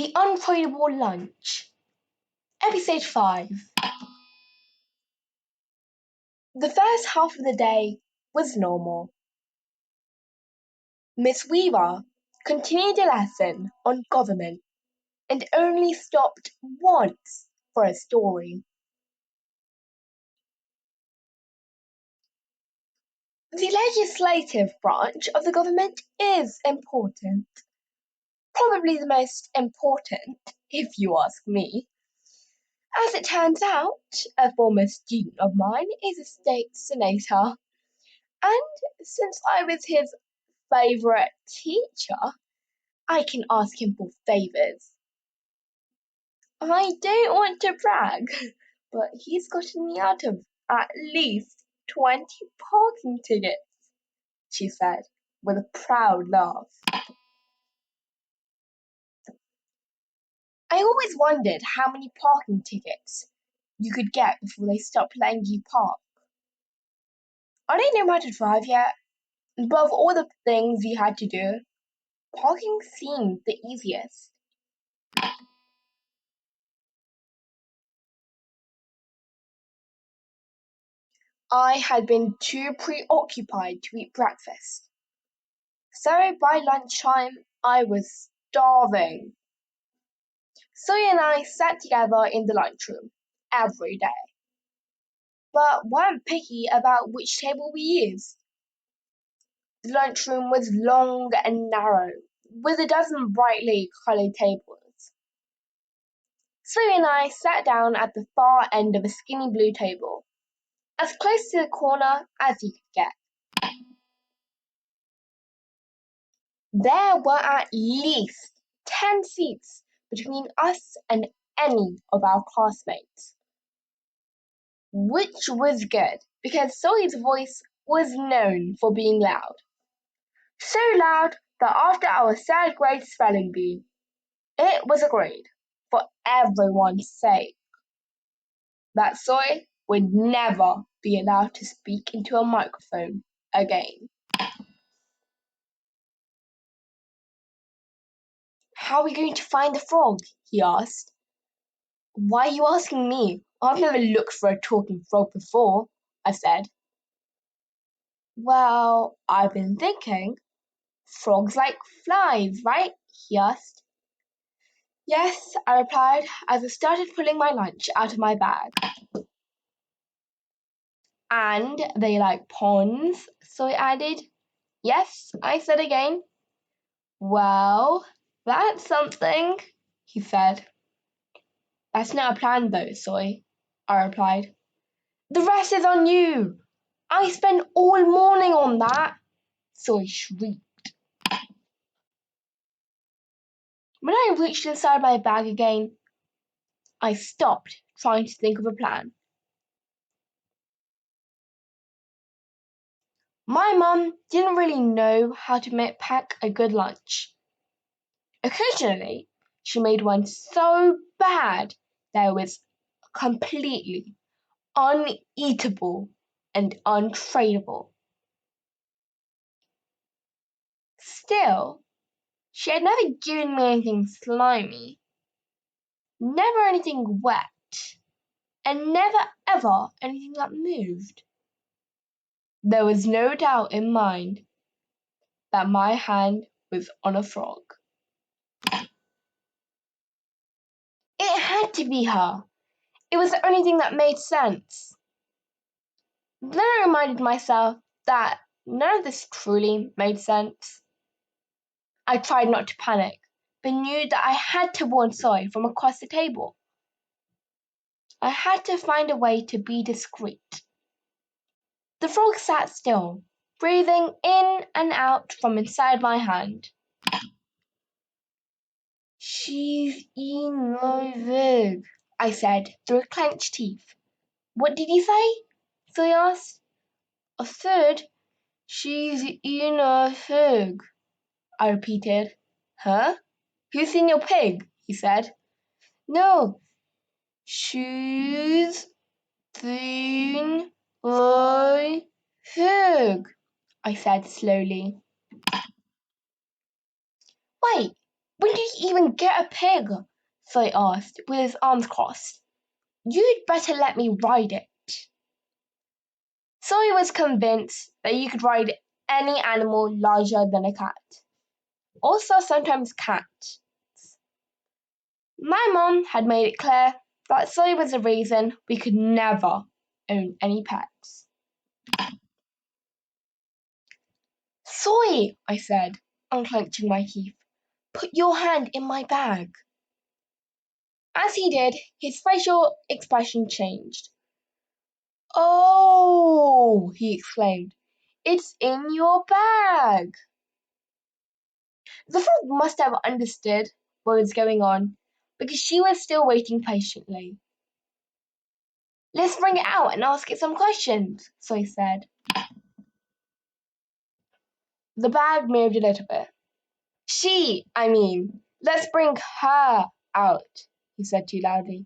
The Untradeable Lunch, Episode 5. The first half of the day was normal. Miss Weaver continued a lesson on government and only stopped once for a story. The legislative branch of the government is important. Probably the most important, if you ask me. As it turns out, a former student of mine is a state senator, and since I was his favourite teacher, I can ask him for favours. I don't want to brag, but he's gotten me out of at least 20 parking tickets, she said, with a proud laugh. I always wondered how many parking tickets you could get before they stopped letting you park. I don't know how to drive yet, but of all the things you had to do, parking seemed the easiest. I had been too preoccupied to eat breakfast, so by lunchtime I was starving. Zoe and I sat together in the lunchroom every day, but weren't picky about which table we used. The lunchroom was long and narrow, with a dozen brightly coloured tables. Zoe and I sat down at the far end of a skinny blue table, as close to the corner as you could get. There were at least 10 seats between us and any of our classmates, which was good because Zoe's voice was known for being loud. So loud that after our third grade spelling bee, it was agreed, for everyone's sake, that Zoe would never be allowed to speak into a microphone again. How are we going to find the frog? He asked. Why are you asking me? I've never looked for a talking frog before, I said. Well, I've been thinking. Frogs like flies, right? He asked. Yes, I replied as I started pulling my lunch out of my bag. And they like ponds, so I added. Yes, I said again. Well, that's something, he said. That's not a plan though, Soy, I replied. The rest is on you. I spent all morning on that, Soy shrieked. When I reached inside my bag again, I stopped trying to think of a plan. My mum didn't really know how to pack a good lunch. Occasionally, she made one so bad that it was completely uneatable and untradeable. Still, she had never given me anything slimy, never anything wet, and never ever anything that moved. There was no doubt in mind that my hand was on a frog. It had to be her. It was the only thing that made sense. Then I reminded myself that none of this truly made sense. I tried not to panic, but knew that I had to warn Soy from across the table. I had to find a way to be discreet. The frog sat still, breathing in and out from inside my hand. She's in my bag, I said through clenched teeth. What did you say? Soy asked. I said, she's in a pig, I repeated. Huh? Who's in your pig? He said. No, she's in a pig, I said slowly. Wait, When did you even get a pig? Soy asked, with his arms crossed. You'd better let me ride it. Soy was convinced that you could ride any animal larger than a cat. Also sometimes cats. My mom had made it clear that Soy was the reason we could never own any pets. Soy, I said, unclenching my teeth, put your hand in my bag. As he did, his facial expression changed. Oh, he exclaimed, it's in your bag. The frog must have understood what was going on because she was still waiting patiently. Let's bring it out and ask it some questions, Soy said. The bag moved a little bit. Let's bring her out, he said too loudly.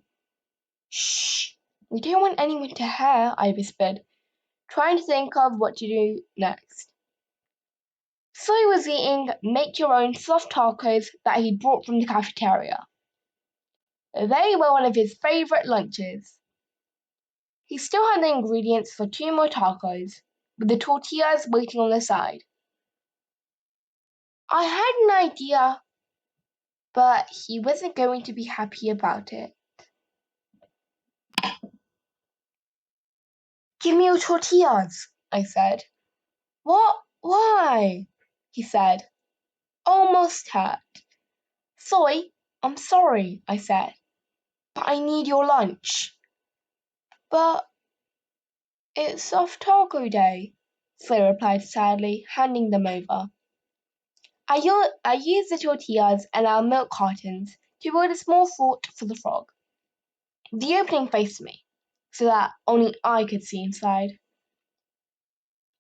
Shh, we don't want anyone to hear, I whispered, trying to think of what to do next. Soy was eating make-your-own soft tacos that he'd brought from the cafeteria. They were one of his favorite lunches. He still had the ingredients for 2 more tacos, with the tortillas waiting on the side. I had an idea, but he wasn't going to be happy about it. Give me your tortillas, I said. What? Why? He said, almost hurt. Soy, I'm sorry, I said, but I need your lunch. But it's soft taco day, Soy replied sadly, handing them over. I used the tortillas and our milk cartons to build a small fort for the frog. The opening faced me, so that only I could see inside.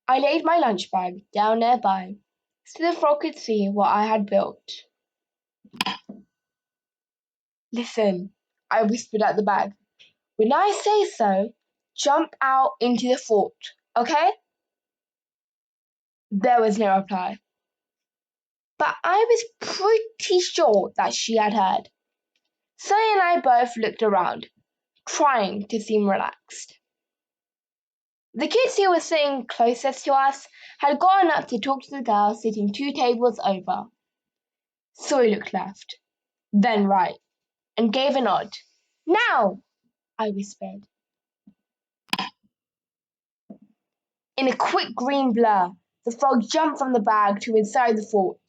I laid my lunch bag down nearby, so the frog could see what I had built. Listen, I whispered at the bag. When I say so, jump out into the fort, okay? There was no reply. But I was pretty sure that she had heard. Soy and I both looked around, trying to seem relaxed. The kids who were sitting closest to us had gotten up to talk to the girl sitting 2 tables over. Soy looked left, then right, and gave a nod. Now, I whispered. In a quick green blur, the frog jumped from the bag to inside the fort.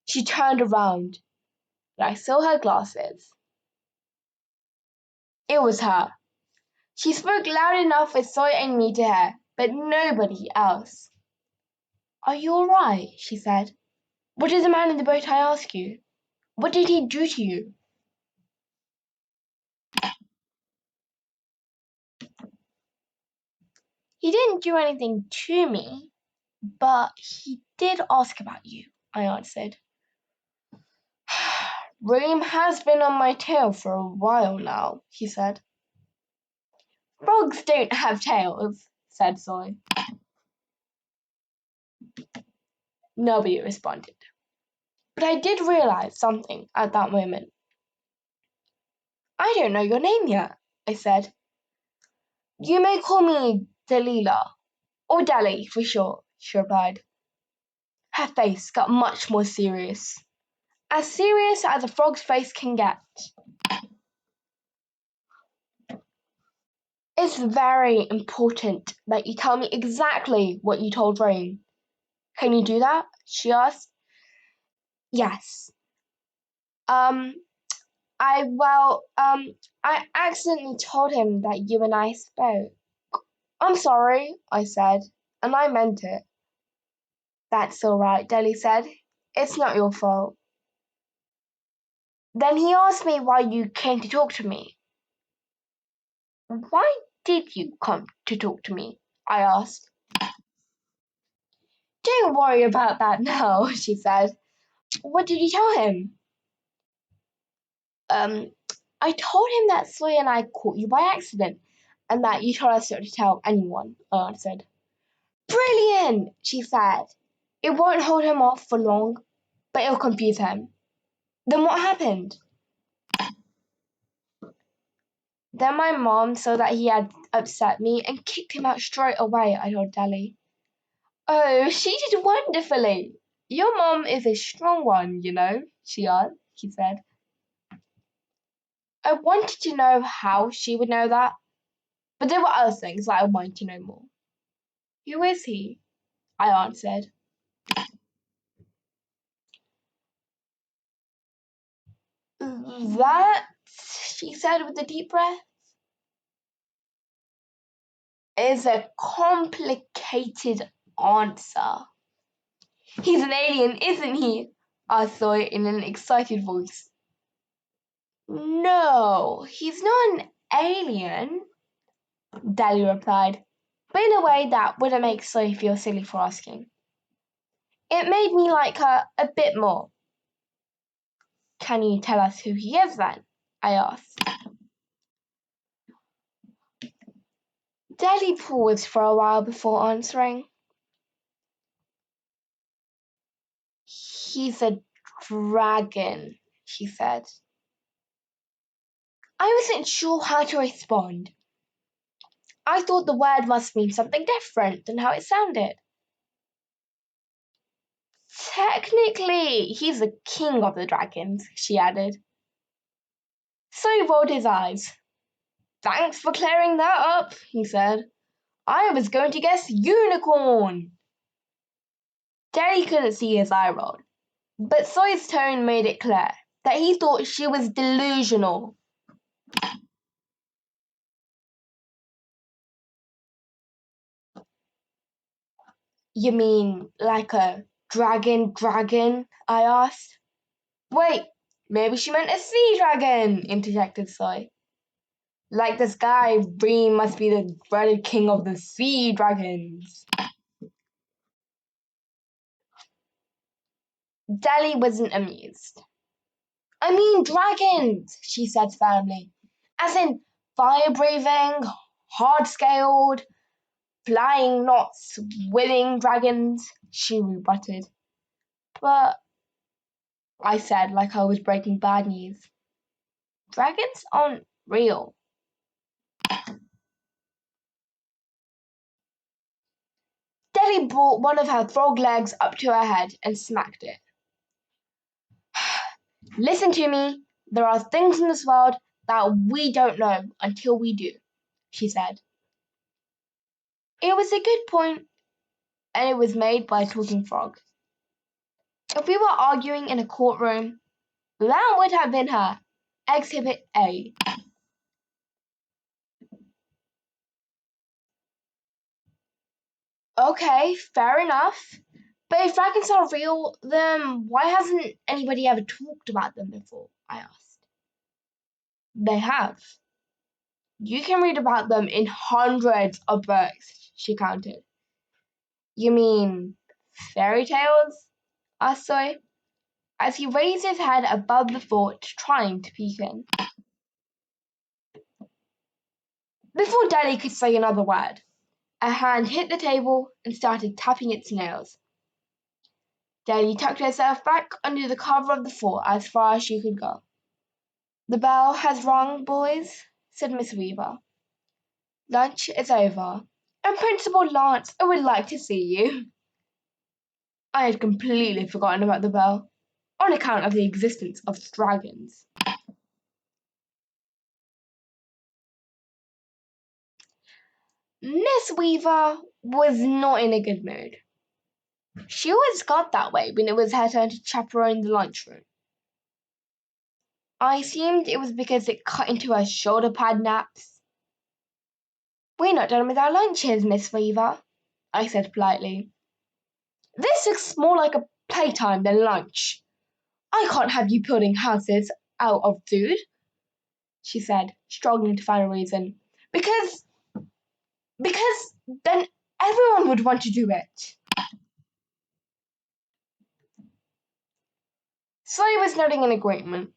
She turned around, and I saw her glasses. It was her. She spoke loud enough for Soy and me to hear, but nobody else. Are you all right? She said. What did the man in the boat I ask you? What did he do to you? He didn't do anything to me, but he did ask about you, I answered. Reem has been on my tail for a while now, he said. Frogs don't have tails, said Soy. Nobody responded. But I did realize something at that moment. I don't know your name yet, I said. You may call me Delilah, or Dali for short, she replied. Her face got much more serious. As serious as a frog's face can get. It's very important that you tell me exactly what you told Rain. Can you do that? She asked. Yes. Um, I accidentally told him that you and I spoke. I'm sorry, I said, and I meant it. That's all right, Deli said. It's not your fault. Then he asked me why you came to talk to me. Why did you come to talk to me? I asked. Don't worry about that now, she said. What did you tell him? Um, I told him that Soy and I caught you by accident, and that you told us not to tell anyone, I answered. Brilliant, she said. It won't hold him off for long, but it'll confuse him. Then what happened? Then my mom saw that he had upset me and kicked him out straight away, I told Deli. Oh, she did wonderfully. Your mom is a strong one, he said. I wanted to know how she would know that, but there were other things that I wanted to know more. Who is he? I answered. That, she said with a deep breath, is a complicated answer. He's an alien, isn't he? I thought in an excited voice. No, he's not an alien, Dali replied, but in a way that wouldn't make Zoe feel silly for asking. It made me like her a bit more. Can you tell us who he is then? I asked. Dali paused for a while before answering. He's a dragon, she said. I wasn't sure how to respond. I thought the word must mean something different than how it sounded. Technically, he's the king of the dragons, she added. So he rolled his eyes. Thanks for clearing that up, he said. I was going to guess unicorn. Jerry couldn't see his eye roll, but Soy's tone made it clear that he thought she was delusional. You mean like a dragon? I asked. Wait, maybe she meant a sea dragon, interjected Soy. Like this guy, Reem must be the dreaded king of the sea dragons. Deli wasn't amused. I mean dragons, she said firmly. As in fire-breathing, hard-scaled, flying, not swimming dragons, she rebutted. But, I said like I was breaking bad news, dragons aren't real. Deli brought one of her frog legs up to her head and smacked it. Listen to me. There are things in this world that we don't know until we do, she said. It was a good point, and it was made by a talking frog. If we were arguing in a courtroom, that would have been her. Exhibit A. Okay, fair enough. But if dragons are real, then why hasn't anybody ever talked about them before? I asked. They have. You can read about them in hundreds of books, she counted. You mean fairy tales? Asked Soy, as he raised his head above the fort, trying to peek in. Before Daddy could say another word, a hand hit the table and started tapping its nails. Daddy tucked herself back under the cover of the fort as far as she could go. The bell has rung, boys, said Miss Weaver. Lunch is over, and Principal Lance would like to see you. I had completely forgotten about the bell, on account of the existence of dragons. Miss Weaver was not in a good mood. She always got that way when it was her turn to chaperone the lunchroom. I assumed it was because it cut into her shoulder pad naps. We're not done with our lunches, Miss Weaver, I said politely. This looks more like a playtime than lunch. I can't have you building houses out of food, she said, struggling to find a reason. Because then everyone would want to do it. Soy was nodding in agreement.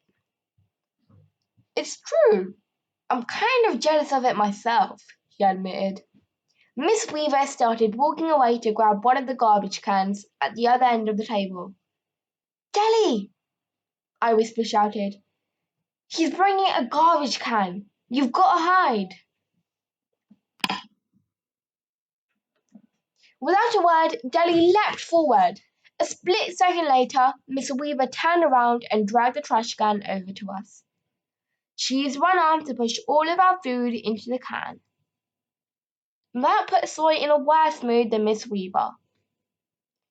It's true. I'm kind of jealous of it myself, he admitted. Miss Weaver started walking away to grab one of the garbage cans at the other end of the table. Jelly! I whisper shouted. He's bringing a garbage can. You've got to hide. Without a word, Deli leapt forward. A split second later, Miss Weaver turned around and dragged the trash can over to us. She used one arm to push all of our food into the can. That put Soy in a worse mood than Miss Weaver.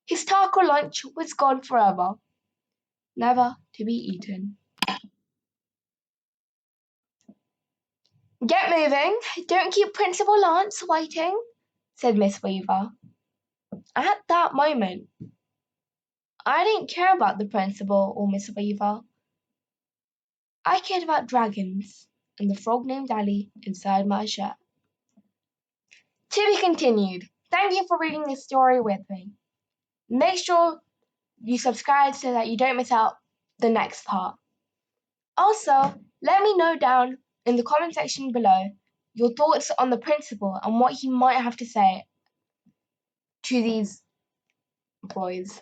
His taco lunch was gone forever, never to be eaten. Get moving. Don't keep Principal Lance waiting, said Miss Weaver. At that moment, I didn't care about the principal or Miss Weaver. I cared about dragons and the frog named Ali inside my shirt. To be continued. Thank you for reading this story with me. Make sure you subscribe so that you don't miss out the next part. Also, let me know down in the comment section below your thoughts on the principal and what he might have to say to these boys.